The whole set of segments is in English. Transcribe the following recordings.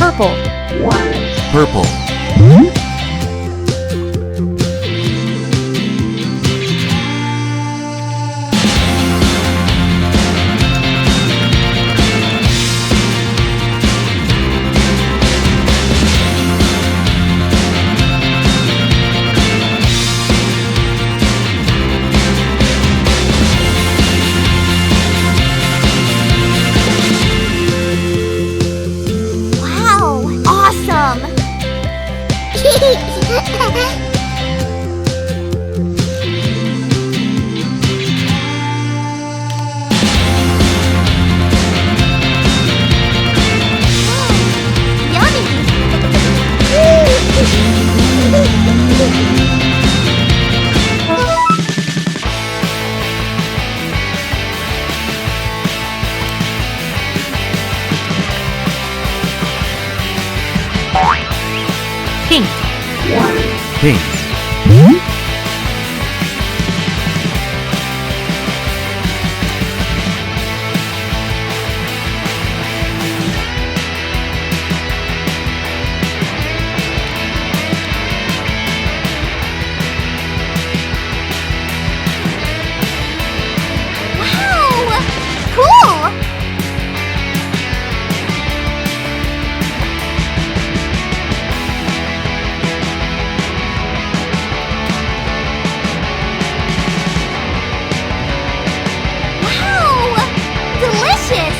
Purple. Purple. Pink. Pink. Wow! Cool! Wow! Delicious!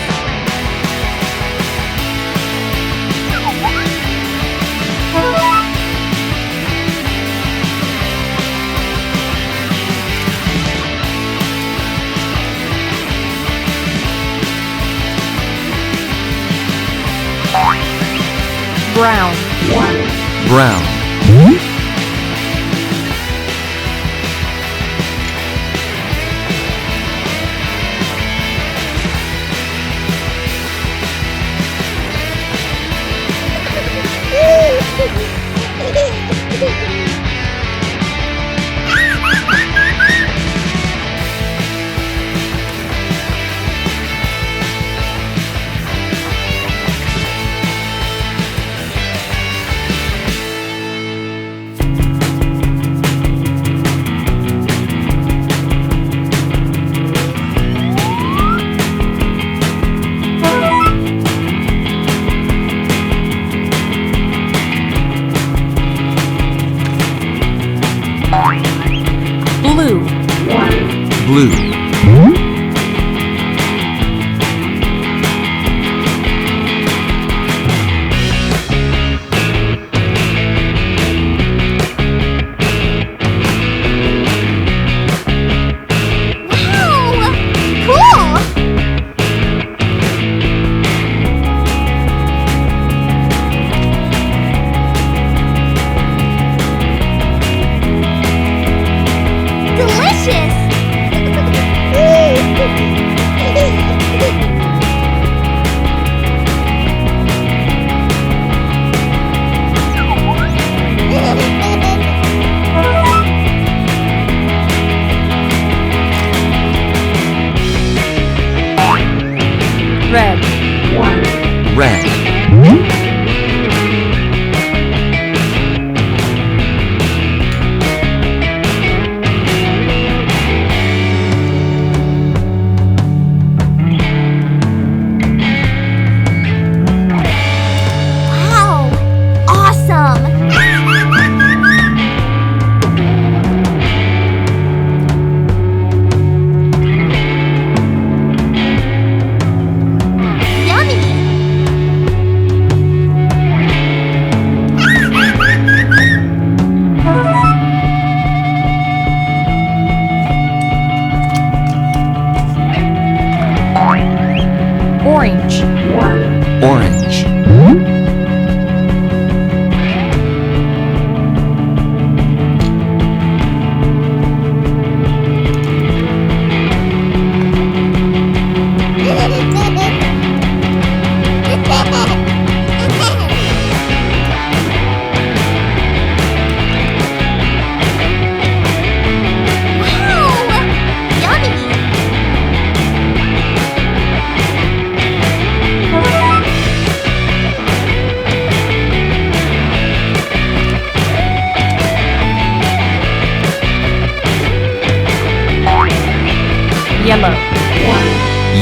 Brown. Brown. Blue. Blue. Wow! Cool! Delicious!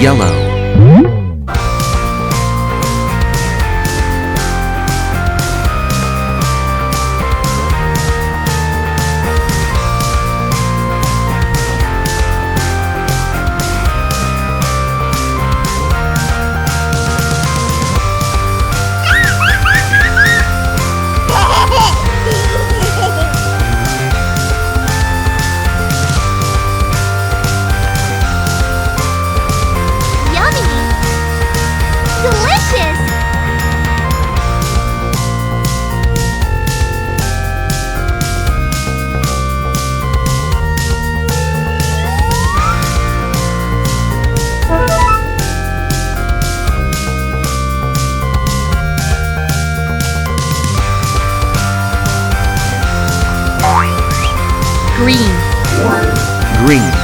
Yellow. Green. Green.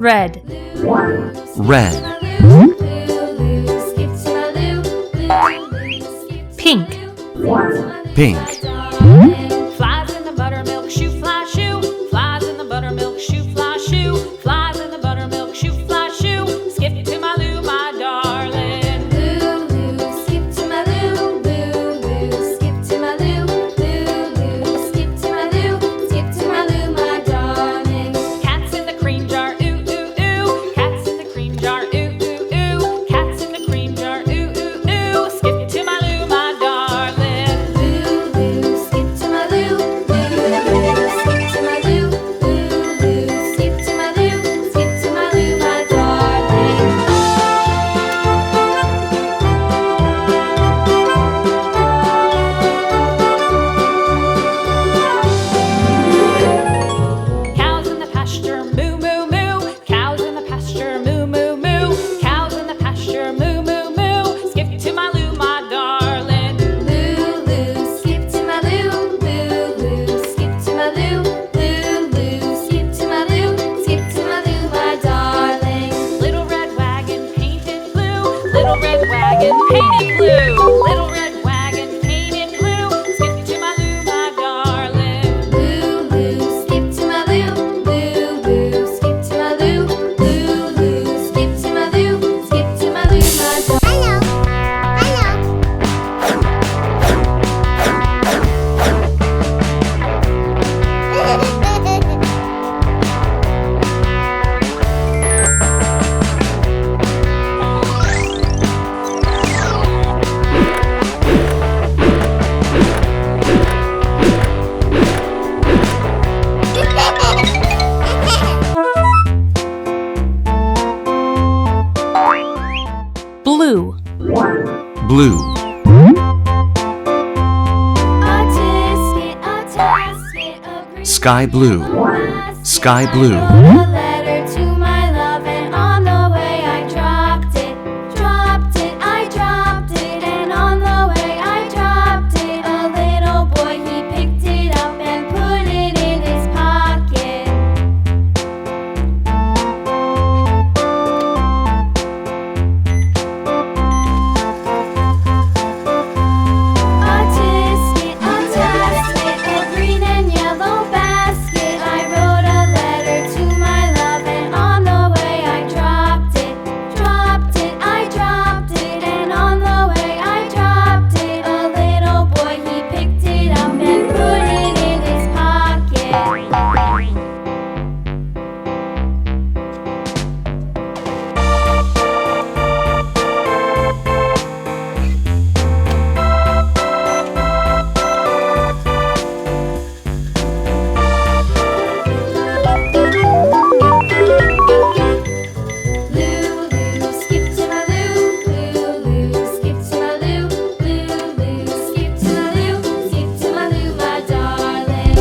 Red. Red. Pink. Pink. Flies in the buttermilk shoe fly shoe. Flies in the buttermilk shoe fly shoe. Flies in the buttermilk shoe fly shoe. Skip to my loo, my darling. Lulu, skip to my loo. Lulu, skip to my loo. Lulu, skip to my loo. Skip to my loo, my darling. Cats in the cream jar, ooh, ooh, ooh. Cats in the cream jar, ooh, ooh, ooh. Cats in the cream jar, ooh, ooh, ooh. Skip to my loo, my darling. Lulu, skip to my loo. Lulu, skip to my loo. Lulu, skip to my loo. Skip to my loo, my darling. Cows in the pasture, moo, moo, moo. Cows in the pasture, moo, moo, moo. Cows in the pasture, moo, moo, moo. Skip to my loo, my darling. Lulu, skip to my loo. Lulu, skip to my loo. Lulu, skip to my loo. Skip to my loo, my darling. Little red wagon painted blue. Little red wagon painted blue. Little red wagon painted blue. Skip to my loo, my darling. Lulu, skip to my loo. Lulu, skip to my loo. Lulu, skip to my loo. Skip to my loo, my darling. Blue. Blue. Sky blue. Sky blue. A letter to my love, and on the way I dropped it. Dropped it, I dropped it, and on the way I dropped it. A little boy, he picked it up and put it in his pocket. A tasket, a green and yellow basket. I wrote a letter to my love, and on the way I dropped it. Dropped it, I dropped it, and on the way I dropped it. A little boy, he picked it up and put it in his pocket. Lulu, skip to my loo. Lulu, skip to my loo. Lulu, skip to my loo. Skip to my loo, my darling.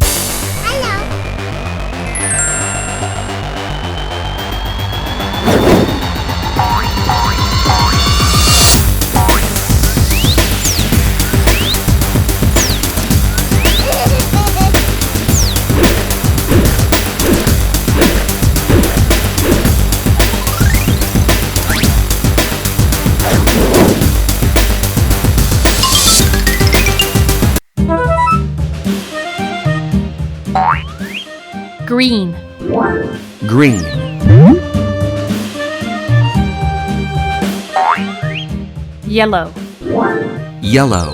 Green. Green. Yellow. Yellow.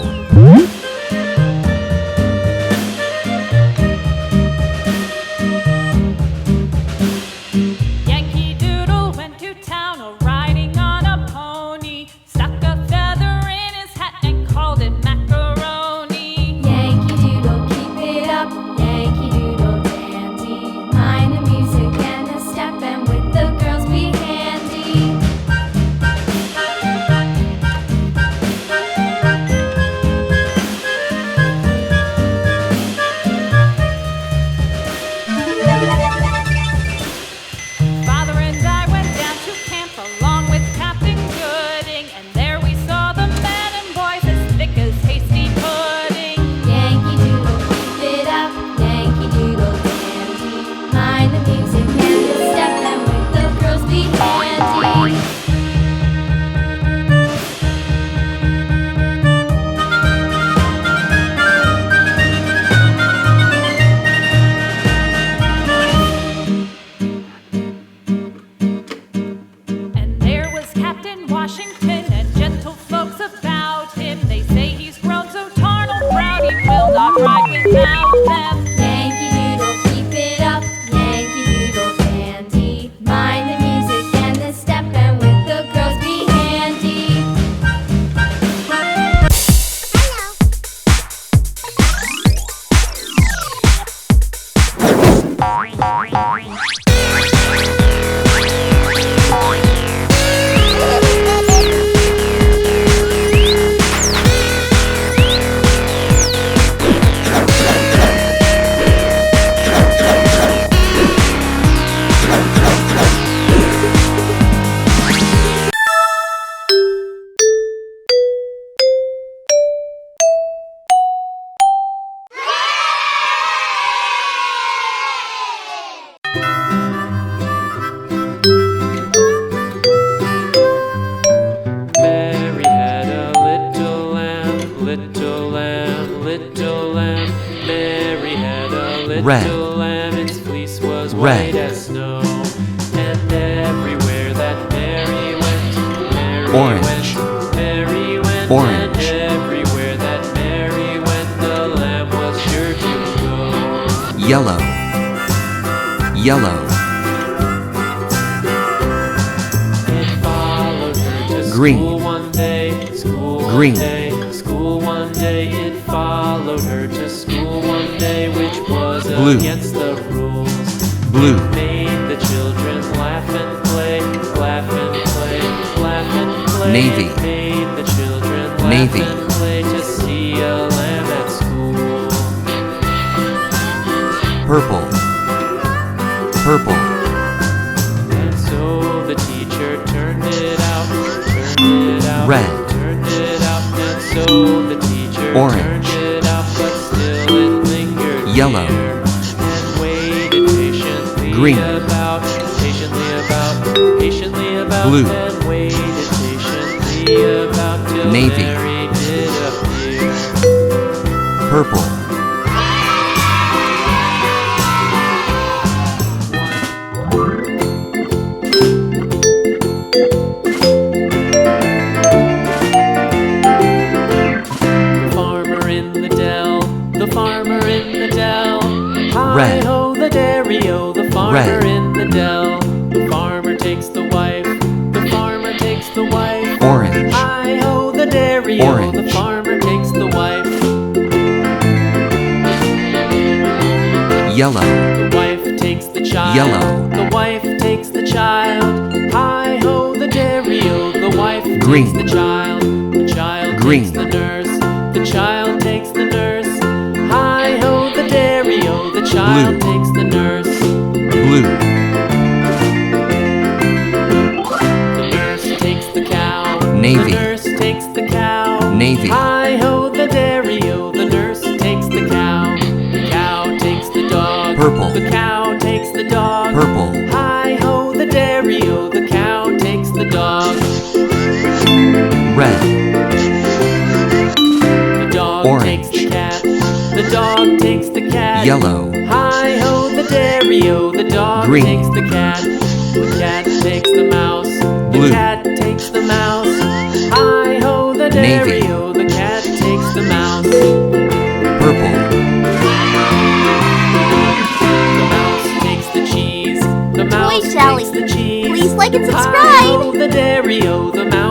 Yankee Doodle went to town riding on a pony. Stuck a feather in his hat and called it macaroni. Yankee Doodle, keep it up. Yankee Doodle dandy. Mind the music and the step, and with the girls be handy. Red. little lamb, its fleece was Red. white as snow. And everywhere that Mary went, Mary Orange. went, Mary went, Orange. and everywhere that Mary went, the lamb was sure to go. Yellow. Yellow. It followed her to Green. school one day, school Green. one day, school one day. It followed her to school one day, which was Blue. against the rules. Blue. Made the children laugh and play, laugh and play, laugh and play. Navy. It made the children laugh Navy. and play to see a lamb at school. Purple. Purple. And so the teacher turned it out, turned it out, Red. turned it out. And so the teacher Orange. turned it out, but still it lingered Yellow. near. And waited patiently Green. about, patiently about, patiently about. Blue. And waited patiently about till Navy. Mary did appear. Purple. The farmer in the dell, the farmer in the dell. Red. Hi-ho the dairy-o, the farmer Red. in the dell. The farmer takes the wife, the farmer takes the wife. Orange. Hi-ho the dairy-o, the Orange. farmer takes the wife. Yellow. The wife takes the child. Yellow. The wife takes the child. Hi-ho the dairy-o, the wife Green. takes the child. The child Green. takes the nurse. The child takes the nurse. Hi-ho the dairy-o, the child Blue. takes the nurse. Blue. The nurse takes the cow. Navy. The nurse takes the cow. Navy. Hi-ho the dairy-o, the nurse takes the cow. The cow takes the dog. Purple. The cow takes the dog. Purple. Hi-ho the dairy-o, the cow takes the dog. Red. The dog Orange. takes the cat. The dog takes the cat. Yellow. Hi-ho the dairy-o, the dog Green. takes the cat. The cat takes the mouse. The Blue. cat takes the mouse. Hi-ho the Navy. dairy-o, the cat takes the mouse. Purple. The mouse takes the cheese. The mouse Jelly. takes the cheese. Please like and Hi-ho subscribe. the dairy-o, the